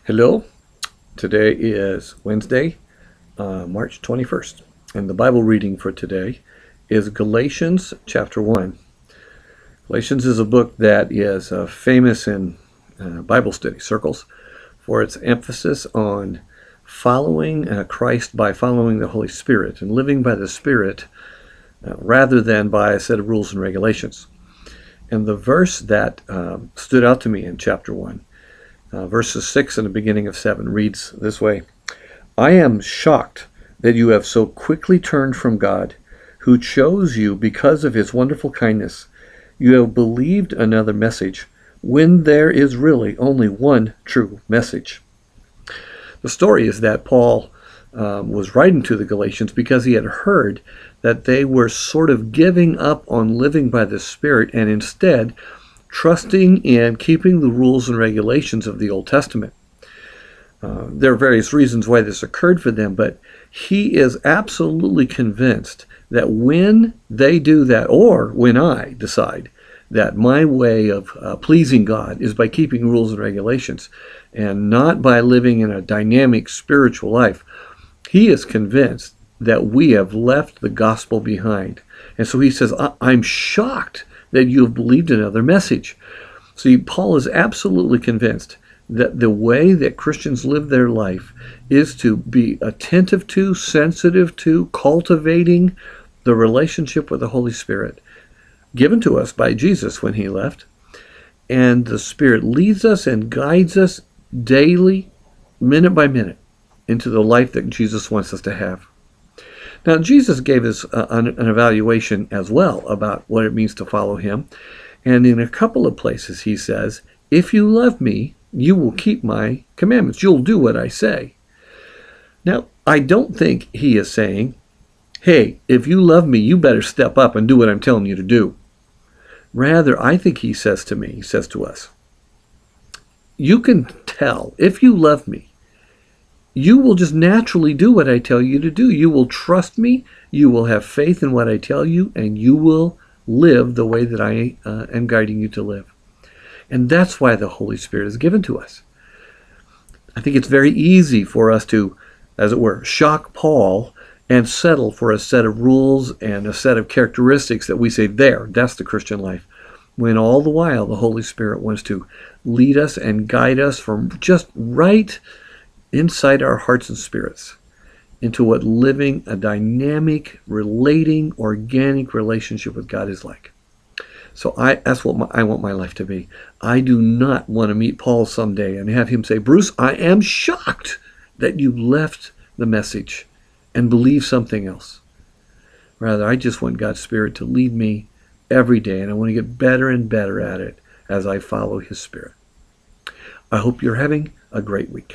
Hello, today is Wednesday, March 21st, and the Bible reading for today is Galatians chapter 1. Galatians is a book that is famous in Bible study circles for its emphasis on following Christ by following the Holy Spirit and living by the Spirit rather than by a set of rules and regulations. And the verse that stood out to me in chapter 1, verses 6 and the beginning of 7 reads this way: I am shocked that you have so quickly turned from God, who chose you because of his wonderful kindness. You have believed another message, when there is really only one true message. The story is that Paul was writing to the Galatians because he had heard that they were sort of giving up on living by the Spirit and instead trusting in keeping the rules and regulations of the Old Testament. There are various reasons why this occurred for them, but he is absolutely convinced that when they do that, or when I decide that my way of pleasing God is by keeping rules and regulations and not by living in a dynamic spiritual life, he is convinced that we have left the gospel behind. And so he says, I'm shocked that you have believed another message. See, Paul is absolutely convinced that the way that Christians live their life is to be attentive to, sensitive to, cultivating the relationship with the Holy Spirit given to us by Jesus when he left. And the Spirit leads us and guides us daily, minute by minute, into the life that Jesus wants us to have. Now, Jesus gave us an evaluation as well about what it means to follow him. And in a couple of places he says, if you love me, you will keep my commandments. You'll do what I say. Now, I don't think he is saying, hey, if you love me, you better step up and do what I'm telling you to do. Rather, I think he says to us, you can tell, if you love me, you will just naturally do what I tell you to do. You will trust me, you will have faith in what I tell you, and you will live the way that I am guiding you to live. And that's why the Holy Spirit is given to us. I think it's very easy for us to, as it were, shock Paul and settle for a set of rules and a set of characteristics that we say, that's the Christian life. When all the while the Holy Spirit wants to lead us and guide us from just right inside our hearts and spirits into what living a dynamic, relating, organic relationship with God is like. So that's what I want my life to be. I do not want to meet Paul someday and have him say, Bruce, I am shocked that you left the message and believe something else. Rather, I just want God's Spirit to lead me every day, and I want to get better and better at it as I follow his Spirit. I hope you're having a great week.